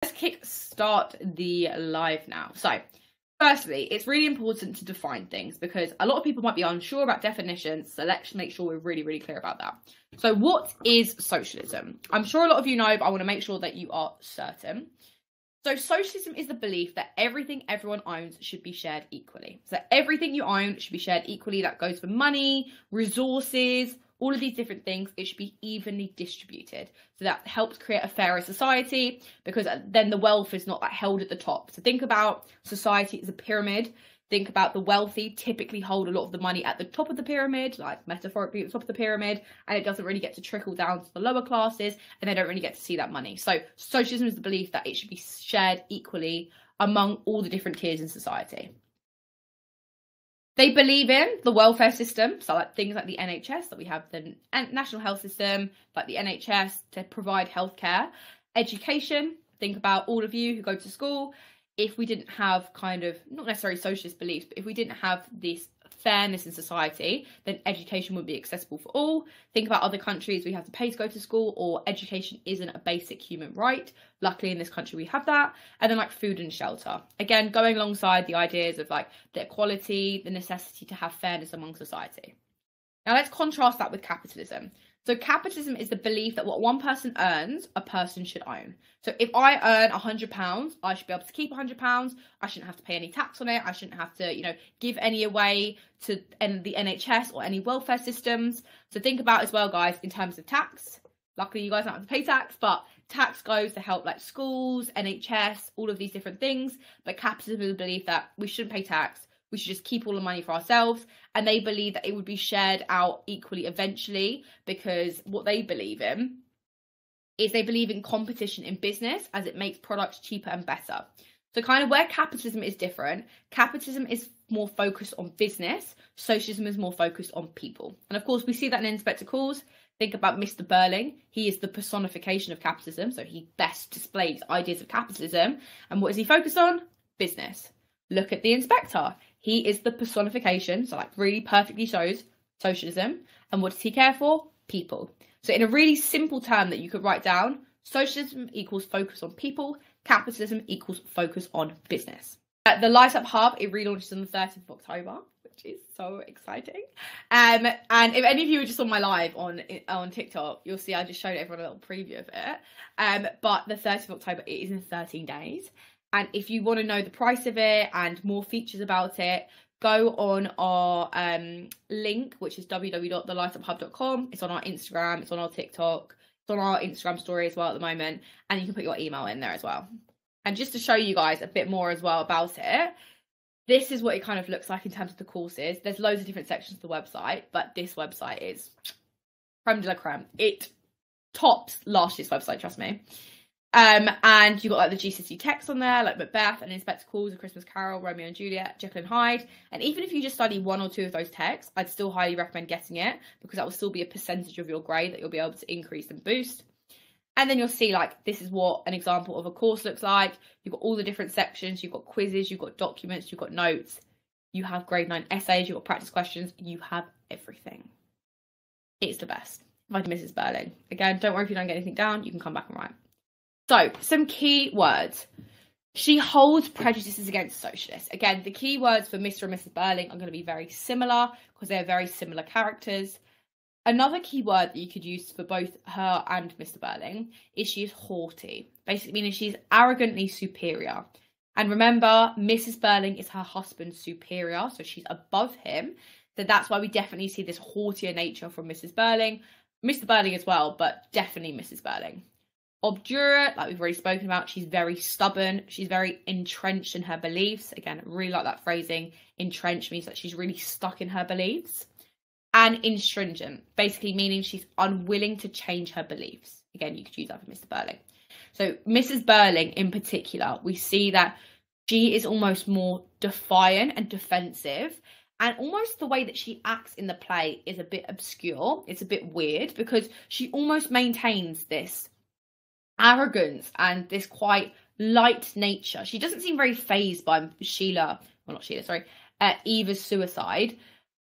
Let's kick start the live now. So firstly, it's really important to define things because a lot of people might be unsure about definitions, so let's make sure we're really, really clear about that. So what is socialism? I'm sure a lot of you know, but I want to make sure that you are certain. So socialism is the belief that everything everyone owns should be shared equally. So everything you own should be shared equally. That goes for money, resources, all of these different things. It should be evenly distributed. So that helps create a fairer society because then the wealth is not like held at the top. So think about society as a pyramid. Think about the wealthy typically hold a lot of the money at the top of the pyramid, like metaphorically at the top of the pyramid, and it doesn't really get to trickle down to the lower classes, and they don't really get to see that money. So socialism is the belief that it should be shared equally among all the different tiers in society. They believe in the welfare system, so like things like the NHS, that we have the national health system, like the NHS to provide healthcare. Education, think about all of you who go to school. If we didn't have kind of, not necessarily socialist beliefs, but if we didn't have this fairness in society, then education would be accessible for all. Think about other countries, we have to pay to go to school, or education isn't a basic human right. Luckily in this country we have that. And then like food and shelter. Again, going alongside the ideas of like the equality, the necessity to have fairness among society. Now let's contrast that with capitalism. So capitalism is the belief that what one person earns, a person should own. So if I earn £100, I should be able to keep £100. I shouldn't have to pay any tax on it. I shouldn't have to, give any away to the NHS or any welfare systems. So think about as well, guys, in terms of tax. Luckily, you guys don't have to pay tax, but tax goes to help like schools, NHS, all of these different things. But capitalism is the belief that we shouldn't pay tax. We should just keep all the money for ourselves. And they believe that it would be shared out equally eventually, because what they believe in is they believe in competition in business as it makes products cheaper and better. So kind of where capitalism is different, capitalism is more focused on business, socialism is more focused on people. And of course, we see that in Inspector Calls. Think about Mr. Birling. He is the personification of capitalism. So he best displays ideas of capitalism. And what is he focused on? Business. Look at the inspector. He is the personification, so like really perfectly shows socialism. And what does he care for? People. So in a really simple term that you could write down, socialism equals focus on people, capitalism equals focus on business. The Lightup Hub, it relaunches on the 30th of October, which is so exciting. And if any of you were just on my live on TikTok, you'll see I just showed everyone a little preview of it. But the 30th of October, it is in 13 days. And if you want to know the price of it and more features about it, go on our link, which is www.thelightupHub.com. It's on our Instagram, it's on our TikTok, it's on our Instagram story as well at the moment. And you can put your email in there as well. And just to show you guys a bit more as well about it, this is what it kind of looks like in terms of the courses. There's loads of different sections of the website, but this website is creme de la creme. It tops last year's website, trust me. And you've got like the GCSE texts on there, like Macbeth and Inspector Calls, A Christmas Carol, Romeo and Juliet, Jekyll and Hyde. And even if you just study one or two of those texts, I'd still highly recommend getting it, because that will still be a percentage of your grade that you'll be able to increase and boost. And then you'll see like this is what an example of a course looks like. You've got all the different sections, you've got quizzes, you've got documents, you've got notes, you have grade 9 essays, you've got practice questions, you have everything. It's the best. Like Mrs. Birling. Again, don't worry if you don't get anything down, you can come back and write. So, some key words. She holds prejudices against socialists. Again, the key words for Mr. and Mrs. Birling are going to be very similar because they're very similar characters. Another key word that you could use for both her and Mr. Birling is she is haughty, basically meaning she's arrogantly superior. And remember, Mrs. Birling is her husband's superior, so she's above him. So that's why we definitely see this haughtier nature from Mrs. Birling. Mr. Birling as well, but definitely Mrs. Birling. Obdurate, like we've already spoken about, she's very stubborn, she's very entrenched in her beliefs. Again, I really like that phrasing. Entrenched means that she's really stuck in her beliefs. And intransigent, basically meaning she's unwilling to change her beliefs. Again, you could use that for Mr. Birling. So Mrs. Birling in particular, we see that she is almost more defiant and defensive. And almost the way that she acts in the play is a bit obscure. It's a bit weird because she almost maintains this arrogance and this quite light nature. She doesn't seem very fazed by Eva's suicide,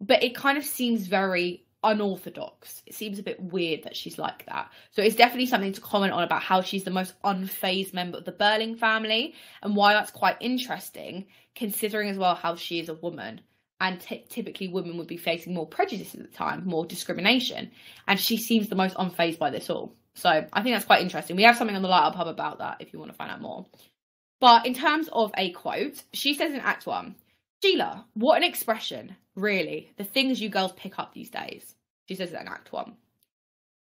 but it kind of seems very unorthodox. It seems a bit weird that she's like that. So it's definitely something to comment on about how she's the most unfazed member of the Birling family, and why that's quite interesting, considering as well how she is a woman. And typically women would be facing more prejudice at the time, more discrimination. And she seems the most unfazed by this all. So I think that's quite interesting. We have something on the Lightup Hub about that if you want to find out more. But in terms of a quote, she says in Act 1, "Sheila, what an expression, really, the things you girls pick up these days." She says that in Act 1.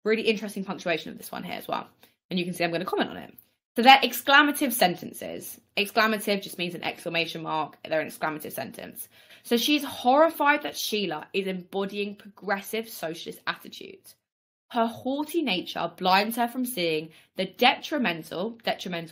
Really interesting punctuation of this one here as well. And you can see I'm going to comment on it. So they're exclamative sentences. Exclamative just means an exclamation mark. They're an exclamative sentence. So she's horrified that Sheila is embodying progressive socialist attitudes. Her haughty nature blinds her from seeing the detrimental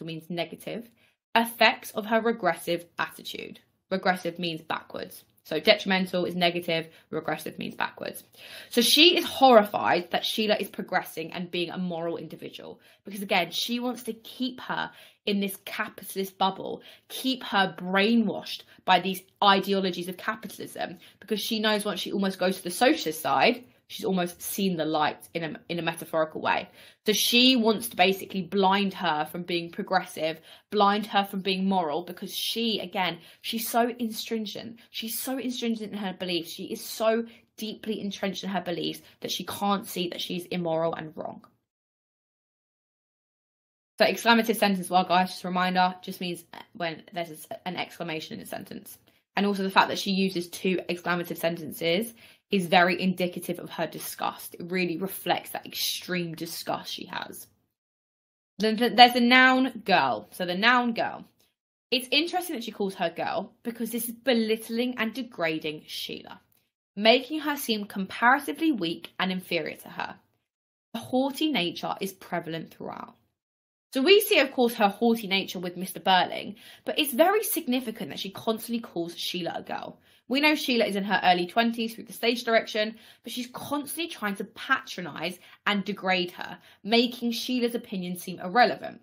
means negative, effects of her regressive attitude. Regressive means backwards. So detrimental is negative, regressive means backwards. So she is horrified that Sheila is progressing and being a moral individual. Because again, she wants to keep her in this capitalist bubble, keep her brainwashed by these ideologies of capitalism. Because she knows once she almost goes to the socialist side, she's almost seen the light in a metaphorical way. So she wants to basically blind her from being progressive, blind her from being moral, because she, again, she's so intransigent. She's so intransigent in her beliefs. She is so deeply entrenched in her beliefs that she can't see that she's immoral and wrong. So exclamative sentence, well, guys, just a reminder, just means when there's an exclamation in a sentence. And also the fact that she uses 2 exclamative sentences is very indicative of her disgust. It really reflects that extreme disgust she has. Then there's the noun girl. So the noun girl. It's interesting that she calls her girl because this is belittling and degrading Sheila, making her seem comparatively weak and inferior to her. The haughty nature is prevalent throughout. So we see, of course, her haughty nature with Mr. Birling, but it's very significant that she constantly calls Sheila a girl. We know Sheila is in her early 20s through the stage direction, but she's constantly trying to patronise and degrade her, making Sheila's opinion seem irrelevant.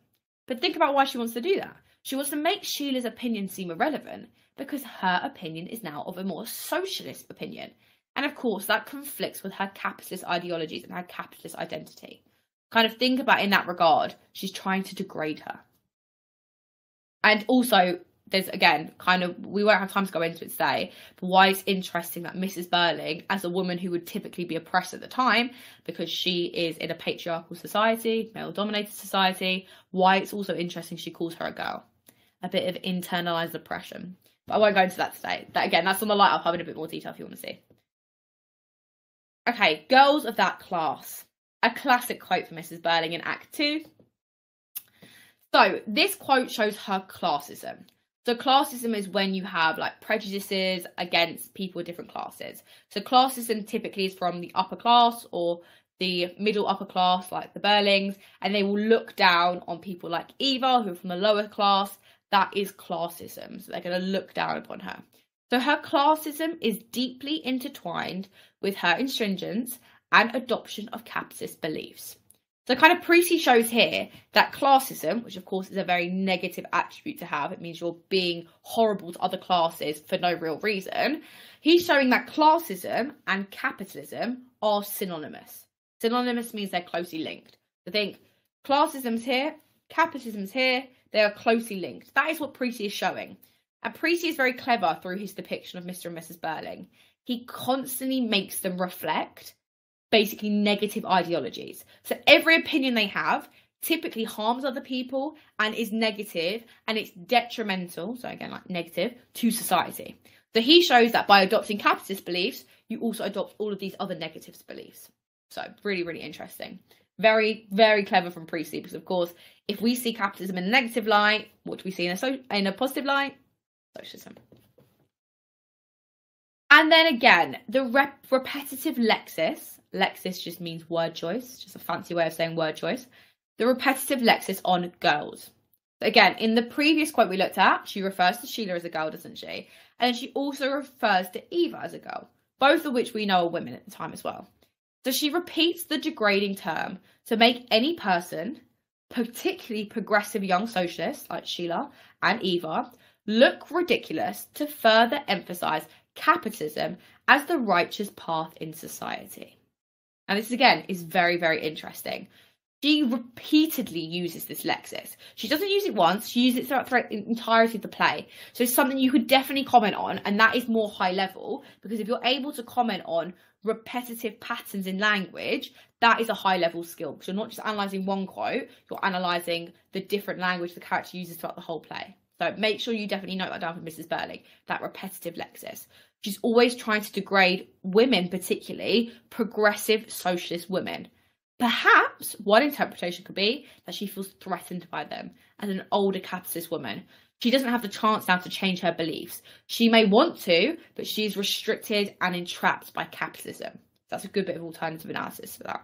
But think about why she wants to do that. She wants to make Sheila's opinion seem irrelevant because her opinion is now of a more socialist opinion. And of course, that conflicts with her capitalist ideologies and her capitalist identity. Kind of think about in that regard, she's trying to degrade her. And also, there's, again, kind of, we won't have time to go into it today, but why it's interesting that Mrs. Birling, as a woman who would typically be oppressed at the time, because she is in a patriarchal society, male-dominated society, why it's also interesting she calls her a girl. A bit of internalised oppression. But I won't go into that today. That, again, that's on the Lightup Hub in a bit more detail if you want to see. Okay, girls of that class. A classic quote from Mrs. Birling in Act 2. So, this quote shows her classism. So classism is when you have like prejudices against people of different classes. So classism typically is from the upper class or the middle upper class, like the Birlings, and they will look down on people like Eva, who are from the lower class. That is classism. So they're going to look down upon her. So her classism is deeply intertwined with her intransigence and adoption of capitalist beliefs. So kind of Preeti shows here that classism, which of course is a very negative attribute to have, it means you're being horrible to other classes for no real reason. He's showing that classism and capitalism are synonymous. Synonymous means they're closely linked. So think classism's here, capitalism's here, they are closely linked. That is what Preeti is showing. And Preeti is very clever through his depiction of Mr. and Mrs. Birling. He constantly makes them reflect basically negative ideologies. So every opinion they have typically harms other people and is negative and it's detrimental, so again like negative, to society. So he shows that by adopting capitalist beliefs, you also adopt all of these other negative beliefs. So really, really interesting. Very, very clever from Preeti because of course, if we see capitalism in a negative light, what do we see in a positive light? Socialism. And then again, the repetitive lexis. Lexis just means word choice, just a fancy way of saying word choice. The repetitive lexis on girls. So again, in the previous quote we looked at, she refers to Sheila as a girl, doesn't she? And she also refers to Eva as a girl, both of which we know are women at the time as well. So she repeats the degrading term to make any person, particularly progressive young socialists like Sheila and Eva, look ridiculous to further emphasise capitalism as the righteous path in society. And this, again, is very, very interesting. She repeatedly uses this lexis. She doesn't use it once, she uses it throughout the entirety of the play. So it's something you could definitely comment on, and that is more high level, because if you're able to comment on repetitive patterns in language, that is a high level skill, because you're not just analysing one quote, you're analysing the different language the character uses throughout the whole play. So make sure you definitely note that down for Mrs. Birling, that repetitive lexis. She's always trying to degrade women, particularly progressive socialist women. Perhaps one interpretation could be that she feels threatened by them as an older capitalist woman. She doesn't have the chance now to change her beliefs. She may want to, but she's restricted and entrapped by capitalism. That's a good bit of alternative analysis for that.